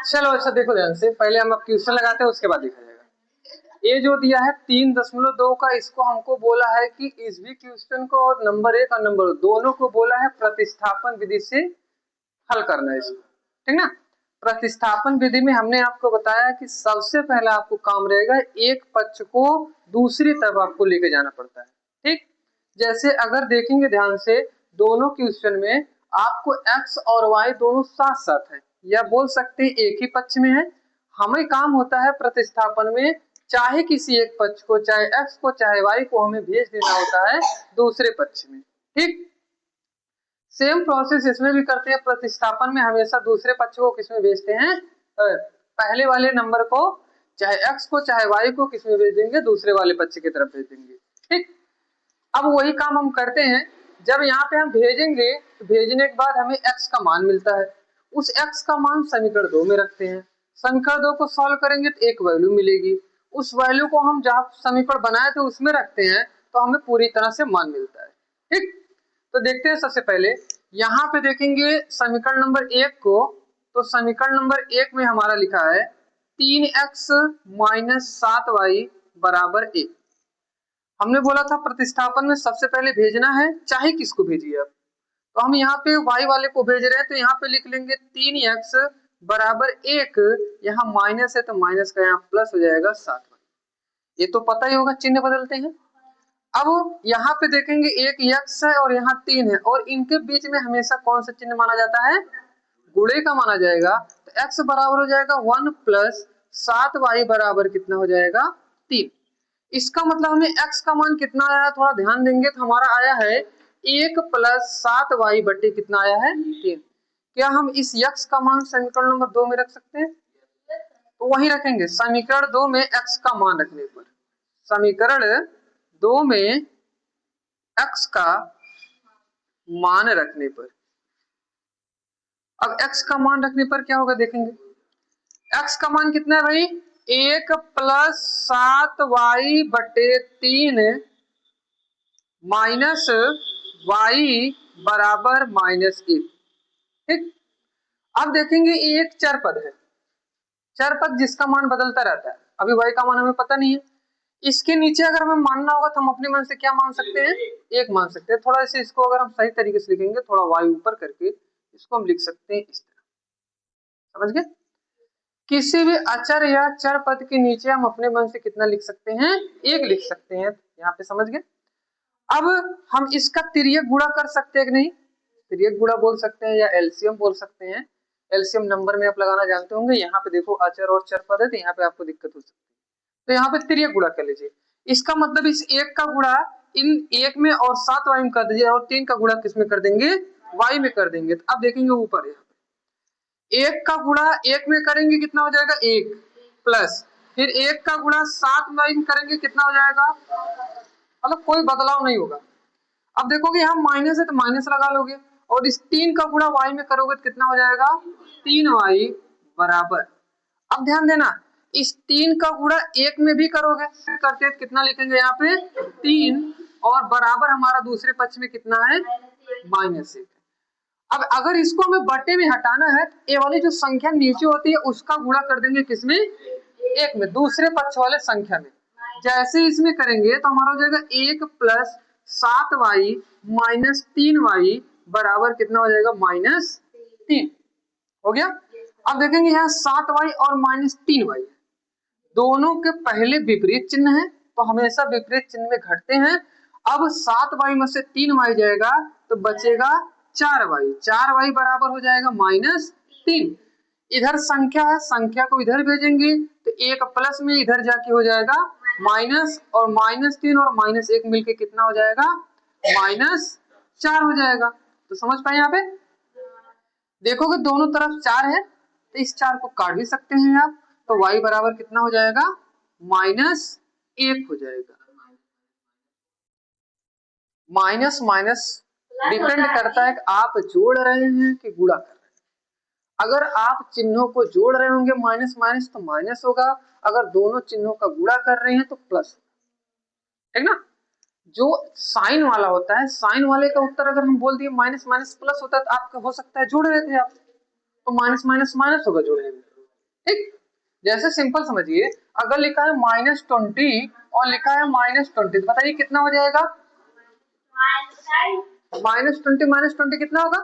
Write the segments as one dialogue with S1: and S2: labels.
S1: चलो अच्छा देखो ध्यान से, पहले हम अब क्वेश्चन लगाते हैं उसके बाद देखा जाएगा। ये जो दिया है 3.2 का, इसको हमको बोला है कि इस भी क्वेश्चन को और नंबर 1 और नंबर 2 दोनों को बोला है प्रतिस्थापन विधि से हल करना है इसको, ठीक ना। प्रतिस्थापन विधि में हमने आपको बताया कि सबसे पहला आपको काम रहेगा एक पक्ष को दूसरी तरफ आपको लेके जाना पड़ता है, ठीक। जैसे अगर देखेंगे ध्यान से, दोनों क्वेश्चन में आपको x और y दोनों साथ साथ है, या बोल सकते हैं एक ही पक्ष में है। हमें काम होता है प्रतिस्थापन में चाहे किसी एक पक्ष को, चाहे x को चाहे y को, हमें भेज देना होता है दूसरे पक्ष में, ठीक। सेम प्रोसेस इसमें भी करते हैं। प्रतिस्थापन में हमेशा दूसरे पक्ष को किसमें भेजते हैं, पहले वाले नंबर को चाहे x को चाहे y को किसमें भेज देंगे, दूसरे वाले पक्ष की तरफ भेज देंगे, ठीक। अब वही काम हम करते हैं। जब यहाँ पे हम भेजेंगे तो भेजने के बाद हमें x का मान मिलता है, उस x का मान समीकरण 2 में रखते हैं। समीकरण 2 को सॉल्व करेंगे तो एक वैल्यू मिलेगी, उस वैल्यू को हम जहाँ समीकरण बनाए थे उसमें रखते हैं तो हमें पूरी तरह से मान मिलता है, ठीक। तो देखते हैं सबसे पहले यहाँ पे देखेंगे समीकरण नंबर 1 को, तो समीकरण नंबर 1 में हमारा लिखा है 3x - 7y बराबर 1। हमने बोला था प्रतिस्थापन में सबसे पहले भेजना है, चाहे किसको भेजिए आप। तो हम यहाँ पे y वाले को भेज रहे हैं तो यहाँ पे लिख लेंगे 3x बराबर 1, यहाँ माइनस है तो माइनस का यहाँ प्लस हो जाएगा 7y। ये तो पता ही होगा, चिन्ह बदलते हैं। अब यहाँ पे देखेंगे एक x है और यहाँ 3 है, और इनके बीच में हमेशा कौन सा चिन्ह माना जाता है, गुणे का माना जाएगा। तो x बराबर हो जाएगा 1 प्लस 7y बराबर कितना हो जाएगा 3। इसका मतलब हमें x का मान कितना आया है, थोड़ा ध्यान देंगे तो हमारा आया है 1 प्लस 7y बटे कितना आया है 3। क्या हम इस x का मान समीकरण नंबर 2 में रख सकते हैं, तो वही रखेंगे। समीकरण 2 में x का मान रखने पर, समीकरण 2 में x का मान रखने पर, अब x का मान रखने पर क्या होगा देखेंगे। x का मान कितना है भाई, 1 प्लस 7y बटे 3 माइनस y बराबर -1, ठीक। अब देखेंगे ये एक चर पद है, चर पद जिसका मान बदलता रहता है। अभी y का मान हमें पता नहीं है, इसके नीचे अगर हमें मानना होगा तो हम अपने मन से क्या मान सकते हैं, 1 मान सकते हैं। थोड़ा से इसको अगर हम सही तरीके से लिखेंगे, थोड़ा y ऊपर करके इसको हम लिख सकते हैं इस तरह, समझ गए। किसी भी अचर या चर पद के नीचे हम अपने मन से कितना लिख सकते हैं, 1 लिख सकते हैं, यहाँ पे समझ गए। अब हम इसका तिर्यक गुणा कर सकते हैं कि नहीं, तिर्यक गुणा बोल सकते हैं या एलसीएम बोल सकते हैं। एलसीएम नंबर में आप लगाना जानते होंगे। यहाँ पे देखो अचर और चर पद है तो यहाँ पे आपको दिक्कत हो सकती है, तो यहाँ पे तिर्यक गुणा कर लीजिए। इसका मतलब इस 1 का गुणा इन 1 में और 7y में कर दीजिए, और 3 का गुणा किस में कर देंगे, y में कर देंगे। तो अब देखेंगे ऊपर यहाँ पे 1 का गुणा 1 में करेंगे कितना हो जाएगा 1, प्लस फिर 1 का गुणा 7y में करेंगे कितना हो जाएगा, मतलब कोई बदलाव नहीं होगा। अब देखोगे यहाँ माइनस है तो माइनस लगा लोगे, और इस 3 का गुणा y में करोगे तो कितना हो जाएगा 3y बराबर। अब ध्यान देना, इस 3 का गुणा 1 में भी करोगे, करते हैं कितना लिखेंगे यहाँ पे 3, और बराबर हमारा दूसरे पक्ष में कितना है -1। अब अगर इसको हमें बटे में हटाना है, ये वाली जो संख्या नीचे होती है उसका गुणा कर देंगे किसमें, 1 में, दूसरे पक्ष वाले संख्या में। जैसे इसमें करेंगे तो हमारा हो जाएगा 1 प्लस 7y माइनस 3y बराबर कितना हो जाएगा -3, हो गया। अब देखेंगे यहाँ 7y और -3y दोनों के पहले विपरीत चिन्ह है, तो हमेशा विपरीत चिन्ह में घटते हैं। अब 7y में से 3y जाएगा तो बचेगा 4y, 4y बराबर हो जाएगा -3। इधर संख्या है, संख्या को इधर भेजेंगे तो एक प्लस में इधर जाके हो जाएगा माइनस, और -3 और -1 मिलके कितना हो जाएगा -4 हो जाएगा। तो समझ पाए, यहाँ पे देखोगे दोनों तरफ 4 है तो इस 4 को काट भी सकते हैं आप, तो y बराबर कितना हो जाएगा -1 हो जाएगा। माइनस माइनस डिपेंड करता है कि आप जोड़ रहे हैं कि गुणा कर रहे हैं। अगर आप चिन्हों को जोड़ रहे होंगे माइनस माइनस तो माइनस होगा, अगर दोनों चिन्हों का गुणा कर रहे हैं तो प्लस, ठीक ना। जो साइन वाला होता है, साइन वाले का उत्तर अगर हम बोल दिए माइनस माइनस प्लस होता है तो आपका हो सकता है जोड़ रहे थे आप, तो माइनस माइनस माइनस होगा जोड़ने में, ठीक, जैसे सिंपल समझिए, अगर लिखा है -20 और लिखा है -20, तो बताइए कितना हो जाएगा? -20 कितना होगा?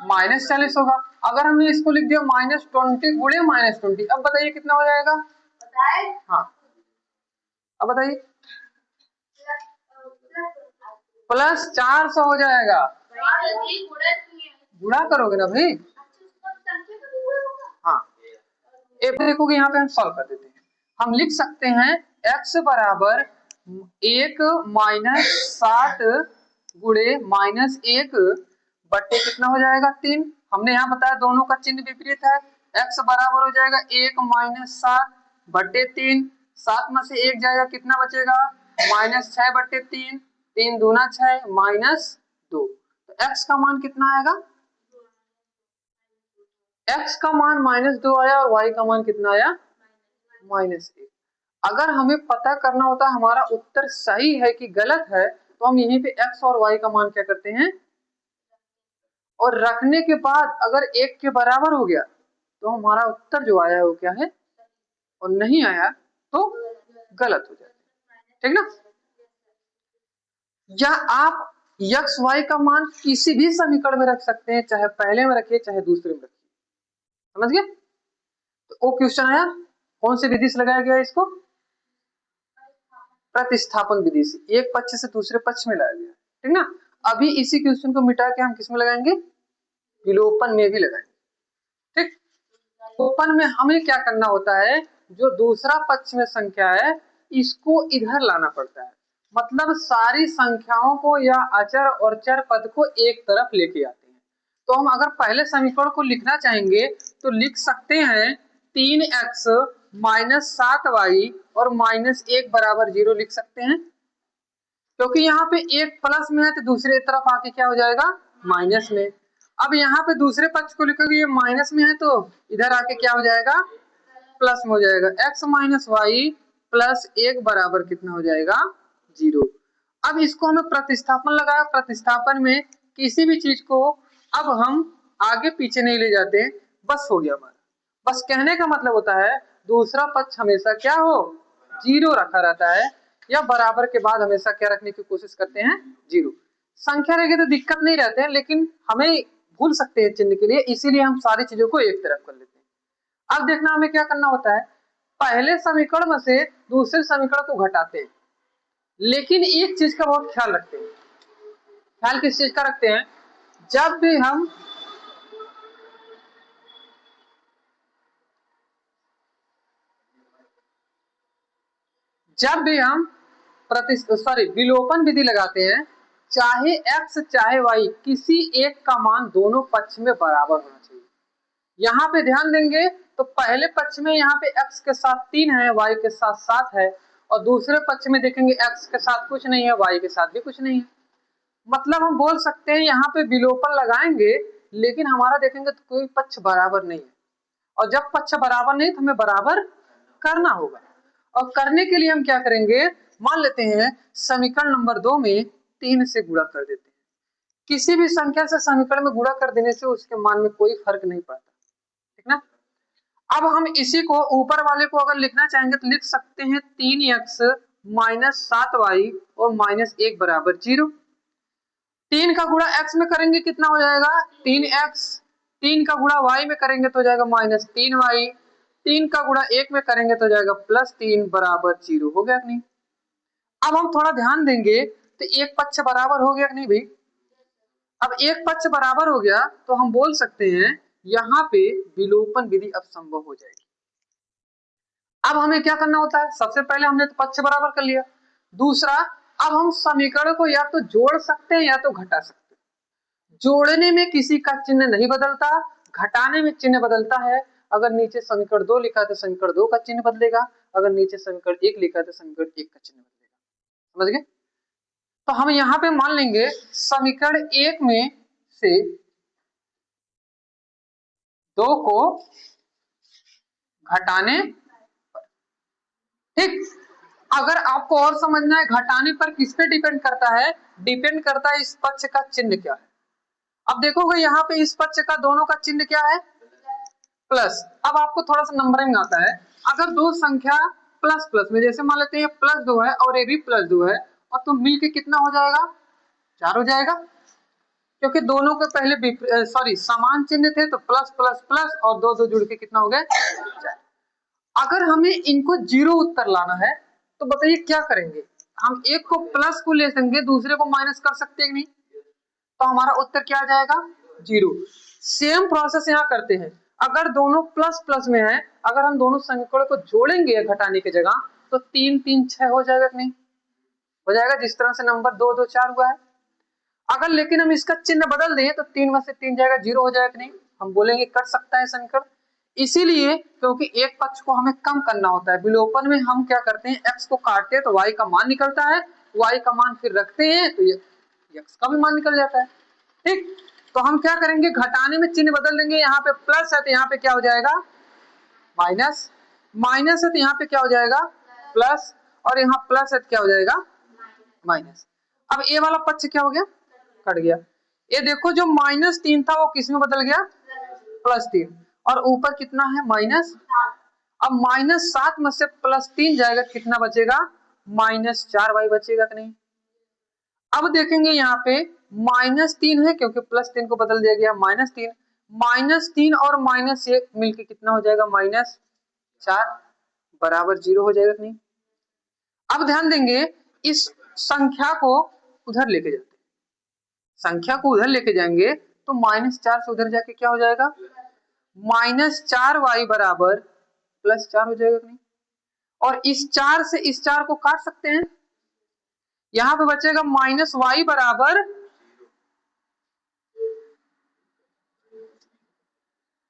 S1: -40 होगा। अगर हमने इसको लिख दिया -20 गुणे -20, अब बताइए कितना हो जाएगा? हाँ, अब बताइए, +400 हो जाएगा। गुणा करोगे ना भाई? हाँ, एक देखोगे यहाँ पे हम सॉल्व कर देते हैं। हम लिख सकते हैं x बराबर 1 -7 गुणे -1 बट्टे कितना हो जाएगा? 3। हमने यहाँ बताया दोनों का चिन्ह विपरीत है। x बराबर हो जाएगा 1 -7 बट्टे 3, 7 में से 1 जाएगा, कितना बचेगा? -6 बट्टे 3, 3 दूना 6 -2। तो x का मान कितना आएगा? x का मान -2 आया और y का मान कितना आया? -1। अगर हमें पता करना होता है हमारा उत्तर सही है कि गलत है, तो हम यहीं पे x और y का मान क्या करते हैं, और रखने के बाद अगर 1 के बराबर हो गया तो हमारा उत्तर जो आया है वो क्या है, और नहीं आया तो गलत हो जाता है। ठीक ना? या आप x y का मान किसी भी समीकरण में रख सकते हैं, चाहे पहले में रखिए चाहे दूसरे में रखिए। समझ गए? तो वो क्वेश्चन आया, कौन सी विधि से लगाया गया इसको? प्रतिस्थापन विधि से, एक पक्ष से दूसरे पक्ष में लाया गया। ठीक ना? अभी इसी क्वेश्चन को मिटा के हम किसमें लगाएंगे? विलोपन में भी लगाएंगे। ठीक, विलोपन में हमें क्या करना होता है, जो दूसरा पक्ष में संख्या है इसको इधर लाना पड़ता है। मतलब सारी संख्याओं को या अचर और चर पद को एक तरफ लेके आते हैं। तो हम अगर पहले समीकरण को लिखना चाहेंगे तो लिख सकते हैं 3x -7y और -1 बराबर 0 लिख सकते हैं, क्योंकि यहाँ पे एक प्लस में है तो दूसरी तरफ आके क्या हो जाएगा? माइनस में। अब यहाँ पे दूसरे पक्ष को लिखोगे, ये माइनस में है तो इधर आके क्या हो जाएगा? प्लस में हो जाएगा। x -y +1 बराबर कितना हो जाएगा? 0। अब इसको हमें प्रतिस्थापन लगाया। प्रतिस्थापन में किसी भी चीज को अब हम आगे पीछे नहीं ले जाते, बस हो गया हमारा। बस कहने का मतलब होता है दूसरा पक्ष हमेशा क्या हो? 0 रखा रहता है, या बराबर के बाद हमेशा क्या रखने की कोशिश करते हैं? 0। संख्या रहेगी तो दिक्कत नहीं रहते हैं, लेकिन हमें भूल सकते हैं चिन्ह के लिए, इसीलिए हम सारी चीजों को एक तरफ कर लेते हैं। अब देखना हमें क्या करना होता है, पहले समीकरण में से दूसरे समीकरण को घटाते हैं, लेकिन एक चीज का बहुत ख्याल रखते हैं। ख्याल किस चीज का रखते हैं? जब भी हम विलोपन विधि लगाते हैं, चाहे x चाहे y, किसी एक का मान दोनों पक्ष में बराबर होना चाहिए। यहाँ पे ध्यान देंगे तो पहले पक्ष में यहाँ पे x के साथ 3 है, y के साथ 7 है, और दूसरे पक्ष में देखेंगे x के साथ कुछ नहीं है, y के साथ भी कुछ नहीं है। मतलब हम बोल सकते हैं यहाँ पे विलोपन लगाएंगे, लेकिन हमारा देखेंगे तो कोई पक्ष बराबर नहीं है, और जब पक्ष बराबर नहीं तो हमें बराबर करना होगा। और करने के लिए हम क्या करेंगे, मान लेते हैं समीकरण नंबर 2 में 3 से गुणा कर देते हैं। किसी भी संख्या से समीकरण में गुणा कर देने से उसके मान में कोई फर्क नहीं पड़ता। ठीक ना? अब हम इसी को ऊपर वाले को अगर लिखना चाहेंगे तो लिख सकते हैं 3x -7y और -1 बराबर 0। 3 का गुणा x में करेंगे कितना हो जाएगा? 3x। 3 का गुणा y में करेंगे तो हो जाएगा -3y। 3 का गुणा 1 में करेंगे तो हो जाएगा +3 बराबर 0। हो गया कि नहीं? अब हम थोड़ा ध्यान देंगे तो एक पक्ष बराबर हो गया कि नहीं भाई? अब एक पक्ष बराबर हो गया तो हम बोल सकते हैं यहाँ पे विलोपन विधि अब संभव हो जाएगी। अब हमें क्या करना होता है, सबसे पहले हमने तो पक्ष बराबर कर लिया। दूसरा, अब हम समीकरण को या तो जोड़ सकते हैं या तो घटा सकते हैं। जोड़ने में किसी का चिन्ह नहीं बदलता, घटाने में चिन्ह बदलता है। अगर नीचे समीकरण 2 लिखा है तो समीकरण 2 का चिन्ह बदलेगा, अगर नीचे समीकरण 1 लिखा है तो समीकरण 1 का चिन्ह बदलेगा। समझ गए? तो हम यहाँ पे मान लेंगे समीकरण 1 में से 2 को घटाने पर। ठीक, अगर आपको और समझना है घटाने पर किस पे डिपेंड करता है, डिपेंड करता है इस पक्ष का चिन्ह क्या है। अब देखोगे यहाँ पे इस पक्ष का दोनों का चिन्ह क्या है, प्लस। अब आपको थोड़ा सा नंबरिंग आता है, अगर दो संख्या प्लस प्लस में, जैसे मान लेते हैं +2 है और ये भी +2 है, और तो मिलके कितना हो जाएगा, 4 हो जाएगा, क्योंकि दोनों के पहले सॉरी समान चिन्ह थे, तो प्लस प्लस प्लस और दो दो जुड़ के कितना हो गया, 4। अगर हमें इनको 0 उत्तर लाना है तो बताइए क्या करेंगे, हम एक को प्लस को ले लेंगे, दूसरे को माइनस कर सकते हैं कि नहीं, तो हमारा उत्तर क्या आ जाएगा, 0। सेम प्रोसेस यहाँ करते हैं, अगर दोनों प्लस प्लस में है, अगर हम दोनों संख्याओं को जोड़ेंगे घटाने की जगह, तो 3 3 6 हो जाएगा कि नहीं, हो जाएगा, जिस तरह से नंबर 2 2 4 हुआ है। अगर लेकिन हम इसका चिन्ह बदल दें तो 3 में से 3 जाएगा, 0 हो जाएगा कि नहीं, हम बोलेंगे कर सकता है समीकरण। इसीलिए क्योंकि एक पक्ष को हमें कम करना होता है, विलोपन में हम क्या करते हैं, x को काटते हैं तो y का मान निकलता है, y का मान फिर रखते हैं तो ये x का भी मान निकल जाता है, ठीक। तो हम क्या करेंगे, घटाने में चिन्ह बदल देंगे, यहाँ पे प्लस है तो यहाँ पे क्या हो जाएगा, माइनस, माइनस है तो यहाँ पे क्या हो जाएगा, प्लस, और यहाँ प्लस है तो क्या हो जाएगा, माइनस। अब ये वाला पक्ष क्या हो गया, कट गया। ये देखो जो -3 था वो किस में बदल गया, +3, और ऊपर कितना है, माइनस। अब -7 में से +3 जाएगा, कितना बचेगा, -4y बचेगा कि नहीं। अब देखेंगे यहाँ पे -3 है, क्योंकि +3 को बदल दिया गया, -3 और -1 मिलके कितना हो जाएगा, -4 बराबर 0 हो जाएगा कि नहीं। अब ध्यान देंगे, इस संख्या को उधर लेके जाते हैं, संख्या को उधर लेके जाएंगे तो -4 से उधर जाके क्या हो जाएगा, -4y बराबर +4 हो जाएगा कि नहीं। और इस 4 से इस 4 को काट सकते हैं, यहां पे बचेगा -y बराबर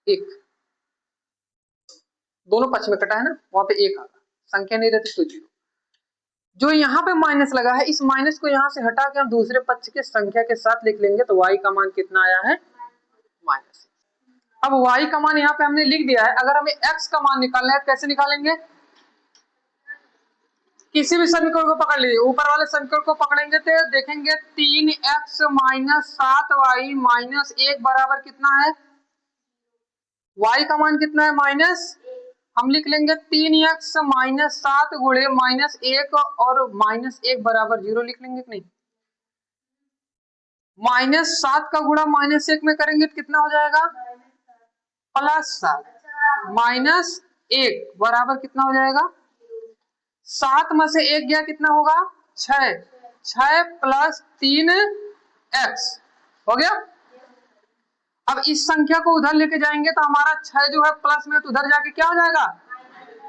S1: 1, दोनों पक्ष में कटा है ना, वहां पे 1 आगा, संख्या नहीं रहती तो 0। जो यहाँ पे माइनस लगा है, इस माइनस को यहाँ से हटा के हम दूसरे पक्ष के संख्या के साथ लिख लेंगे, तो y का मान कितना आया है, -। अब y का मान यहाँ पे हमने लिख दिया है, अगर हमें x का मान निकालना है कैसे निकालेंगे, किसी भी समीकरण को पकड़ लीजिए, ऊपर वाले समीकरण को पकड़ेंगे तो देखेंगे 3x - 7y - 1 बराबर कितना है, y का मान कितना है, माइनस, हम लिख लेंगे 3x - 7 गुणे -1 और -1 बराबर 0 लिख लेंगे कि नहीं। -7 का गुणा -1 में करेंगे तो कितना हो जाएगा, +7 -1 बराबर कितना हो जाएगा, 7 में से 1 गया कितना होगा, 6, 6 + 3x हो गया। अब इस संख्या को उधर लेके जाएंगे तो हमारा 6 जो है प्लस में, तो उधर जाके क्या हो जाएगा,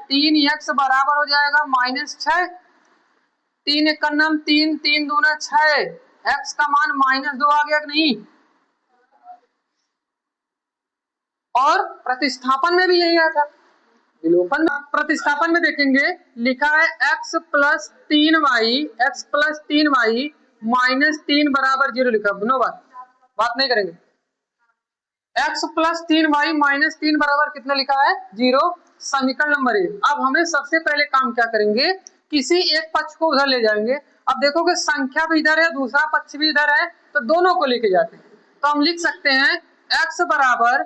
S1: 3x बराबर हो जाएगा -6, 3 × 3, 3 दूना 6, x का मान -2 आ गया कि नहीं। और प्रतिस्थापन में भी यही आया था, विलोपन में प्रतिस्थापन में देखेंगे लिखा है x + 3y -3 बराबर 0 लिखा, नो बात नहीं करेंगे। x + 3y - 3 बराबर कितना लिखा है, 0, समीकरण नंबर 1। अब हमें सबसे पहले काम क्या करेंगे, किसी एक पक्ष को उधर ले जाएंगे। अब देखोगे संख्या भी इधर है, दूसरा पक्ष भी इधर है, तो दोनों को लेके जाते हैं, तो हम लिख सकते हैं x बराबर,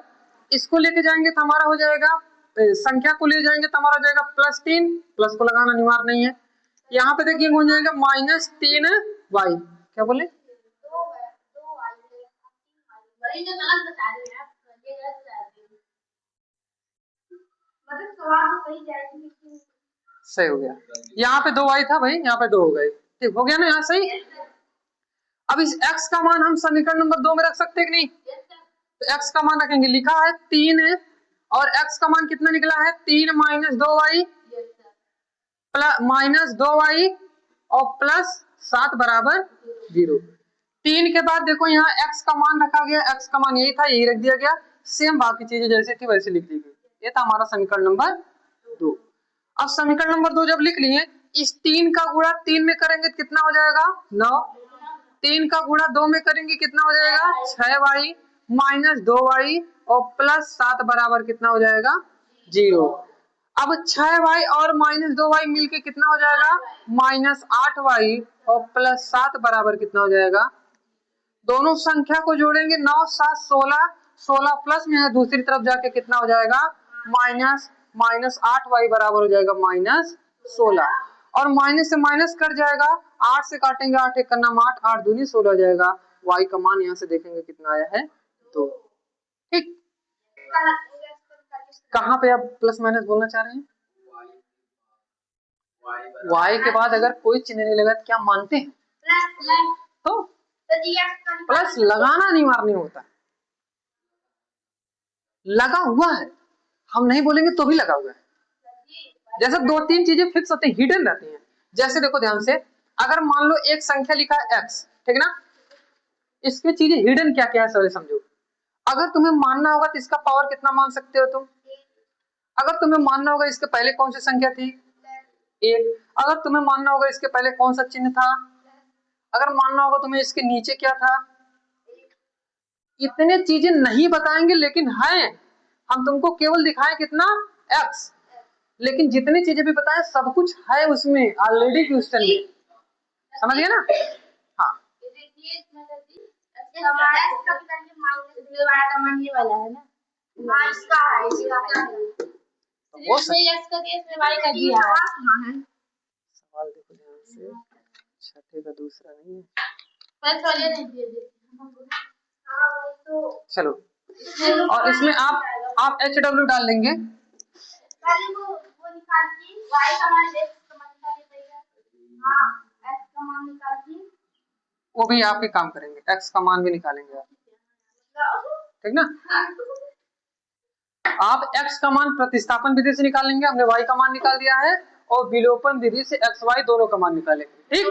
S1: इसको लेके जाएंगे तो हमारा हो जाएगा, संख्या को ले जाएंगे तो हमारा हो जाएगा +3, प्लस को लगाना अनिवार्य नहीं है, यहाँ पे देखिए हो जाएगा -3y, क्या बोले, सही हो गया, यहाँ पे 2y था भाई, यहाँ पे 2 हो गए, ठीक हो गया ना, यहाँ सही। अब इस x का मान हम समीकरण नंबर 2 में रख सकते हैं कि नहीं, तो x का मान रखेंगे, लिखा है 3 है, और x का मान कितना निकला है, 3 - 2y -2y और +7 बराबर 0। 3 के बाद देखो यहाँ x का मान रखा गया, x का मान यही था, यही रख दिया गया, सेम बाकी चीजें जैसे थी वैसे लिख दी गई। ये था हमारा समीकरण नंबर 2। अब समीकरण नंबर 2 जब लिख लिए, इस 3 का गुणा 3 में करेंगे तो कितना हो जाएगा, 9, 3 का गुणा 2 में करेंगे कितना हो जाएगा, 6y -2y और +7 बराबर कितना हो जाएगा, 0। अब 6y और -2y मिलके कितना हो जाएगा, -8y और +7 बराबर कितना हो जाएगा, दोनों संख्या को जोड़ेंगे 9 7 16, 16 प्लस में है दूसरी तरफ जाके कितना हो जाएगा -8y बराबर हो जाएगा -16 और माइनस से माइनस कट जाएगा 8 से काटेंगे 8 एक का नाम 8 8 दूनी 16 हो जाएगा। y का मान यहाँ से देखेंगे कितना आया है 2। ठीक, कहाँ पे आप प्लस माइनस बोलना चाह रहे हैं? y के बाद अगर कोई चिन्ह नहीं लगा तो क्या मानते हैं? तो प्लस लगाना अनिवार्य होता है, लगा हुआ है, हम नहीं बोलेंगे तो भी लगा हुआ है। जैसे 2-3 चीजें फिक्स होती हैं, हिडन रहती हैं। जैसे देखो ध्यान से, अगर मान लो एक संख्या लिखा है x, ठीक ना, इसकी चीजें हिडन क्या क्या है सर समझो। अगर तुम्हें मानना होगा तो इसका पावर कितना मान सकते हो तुम? अगर तुम्हें मानना होगा इसके पहले कौन सी संख्या थी 1, अगर तुम्हें मानना होगा इसके पहले कौन सा चिन्ह था, अगर मानना होगा तुम्हें इसके नीचे क्या था। इतने चीजें नहीं बताएंगे लेकिन है, हम तुमको केवल दिखाएं कितना x, लेकिन जितनी चीजें भी बताएं सब कुछ है उसमें ऑलरेडी क्वेश्चन में, समझ गए ना? हाँ वो सवाल देखो ध्यान से, छठे का दूसरा नहीं है। चलो, और इसमें आप HW डाल लेंगे। वो भी आपके काम करेंगे, x का मान भी निकालेंगे आप, ठीक ना। आप x का मान प्रतिस्थापन विधि से निकाल लेंगे, हमने y का मान निकाल दिया है, और विलोपन विधि से x y दोनों का मान निकालेंगे। ठीक,